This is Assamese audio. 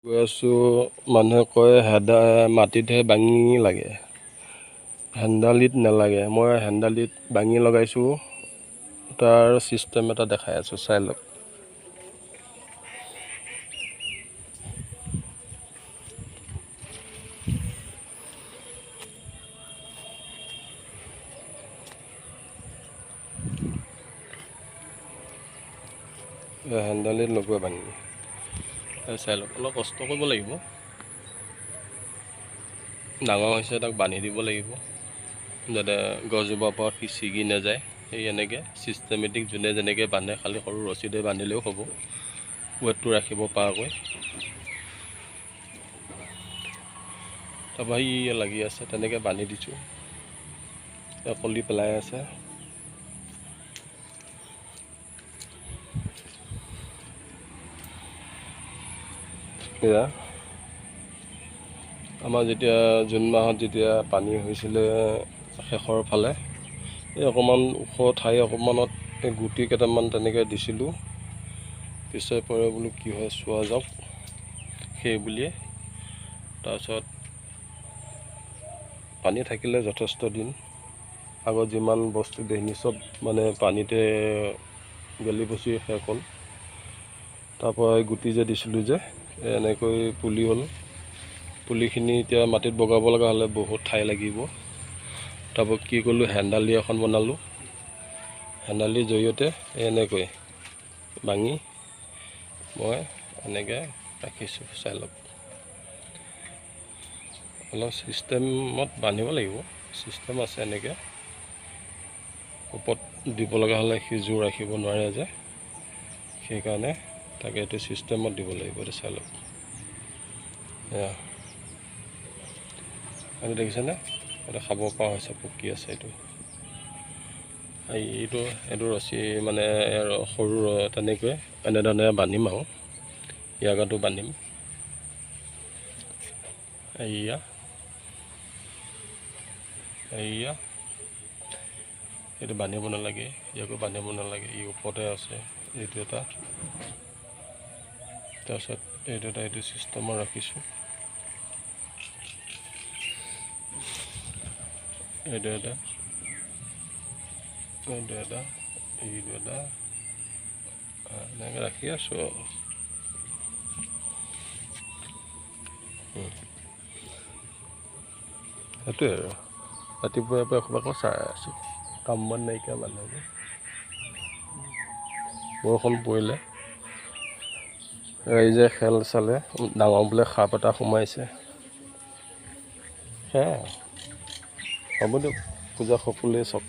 গৈ আছোঁ। মানুহে কয় মাটিতহে বাঙি লাগে, হেন্দালিত নালাগে। মই হেন্দালিত বাঙি লগাইছোঁ, তাৰ চিষ্টেম এটা দেখাই আছোঁ, চাই লওক। হেন্দালিত লগোৱা বাঙি, চাই লওক। অলপ কষ্ট কৰিব লাগিব। ডাঙৰ হৈছে, তাক বান্ধি দিব লাগিব যাতে গছজোপাৰ পৰা সি ছিগি নাযায়। সেই এনেকৈ ছিষ্টেমেটিক যোনে যেনেকৈ বান্ধে, খালী সৰু ৰছীদে বান্ধিলেও হ'ব, ৱেটটো ৰাখিব পৰাকৈ। তাৰপৰা সি লাগি আছে, তেনেকৈ বান্ধি দিছোঁ। কলি পেলাই আছে। এয়া আমাৰ যেতিয়া জুন মাহত যেতিয়া পানী হৈছিলে শেষৰ ফালে, এই অকণমান ওখ ঠাই অকণমানত এই গুটি কেইটামান তেনেকৈ দিছিলোঁ। পিছে পৰে বোলো কি হয় চোৱা যাওক, সেই বুলিয়ে। তাৰপিছত পানী থাকিলে যথেষ্ট দিন, আগত যিমান বস্তু দেখিনি চব মানে পানীতে গেলি পচি শেষ হ'ল। তাৰপৰা এই গুটি যে দিছিলোঁ যে এনেকৈ পুলি হ'ল। পুলিখিনি এতিয়া মাটিত বগাব লগা হ'লে বহুত ঠাই লাগিব। তাৰপৰা কি কৰিলোঁ, হেন্দালি এখন বনালোঁ। হেন্দালিৰ জৰিয়তে এনেকৈ বাঙি মই এনেকৈ ৰাখিছোঁ, চাই লওক। অলপ ছিষ্টেমত বান্ধিব লাগিব, ছিষ্টেম আছে এনেকৈ। ওপৰত দিব লগা হ'লে সি জোৰ ৰাখিব নোৱাৰে যে, সেইকাৰণে তাকে এইটো ছিষ্টেমত দিব লাগিব। এইটো চাই লওক। এয়া এইটো দেখিছেনে, এইটো খাব পৰা হৈছে, পকি আছে। এইটো ৰছী মানে সৰু তেনেকৈ এনেধৰণে বান্ধিম আৰু ইয়াৰ গাতো বান্ধিম। এইয়া এইটো বান্ধিব নালাগে, ইয়াকো বান্ধিব নালাগে, ই ওপৰতে আছে। এইটো এটা, তাৰপিছত এইটো ছিষ্টেমত ৰাখিছোঁ। এইটো এটা এনেকৈ ৰাখি আছোঁ আৰু। সেইটোৱে আৰু ৰাতিপুৱাৰ পৰা এসোপাকৈ চাই আছোঁ, কাম বন নাইকিয়া মানুহবোৰ। বৰষুণ পৰিলে ৰাইজে খেল চালে, ডাঙৰ বোলে সাপ এটা সোমাইছে। সেয়াই হ'ব দিয়ক, পূজা সকলোৱে চাওক।